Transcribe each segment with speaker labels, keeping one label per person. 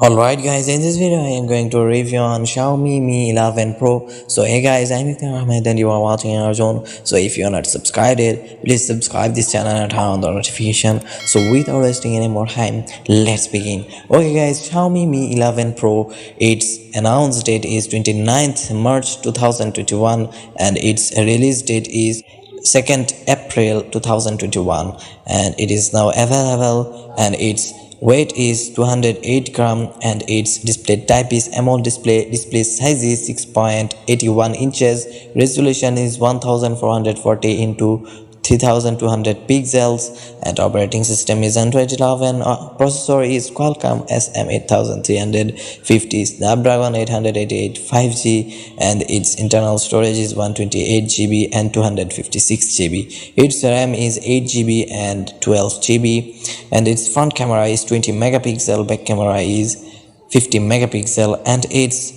Speaker 1: Alright guys, in this video I am going to review on Xiaomi Mi 11 Pro. So hey guys, I'm Ikhtier and you are watching ARZONE. So if you are not subscribed it, please subscribe this channel and turn on the notification. So without wasting any more time, let's begin. Okay guys, Xiaomi Mi 11 Pro, its announced date is 29th March 2021 and its release date is 2nd April 2021 and it is now available and its weight is 208 gram and its display type is AMOLED display size is 6.81 inches, resolution is 1440 into 3200 pixels and operating system is Android 11. Processor is Qualcomm SM8350 Snapdragon 888 5G and its internal storage is 128 GB and 256 GB. Its RAM is 8 GB and 12 GB and its front camera is 20 megapixel, back camera is 50 megapixel and its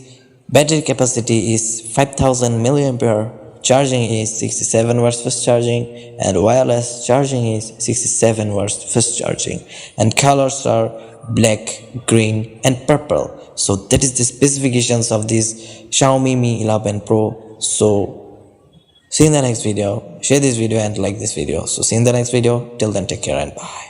Speaker 1: battery capacity is 5000 mAh. Charging is 67 watts fast charging and wireless charging is 67 watts fast charging and colors are black, green and purple. So that is the specifications of this Xiaomi Mi 11 Pro. So see you in the next video. Share this video and like this video. So see you in the next video. Till then, take care and bye.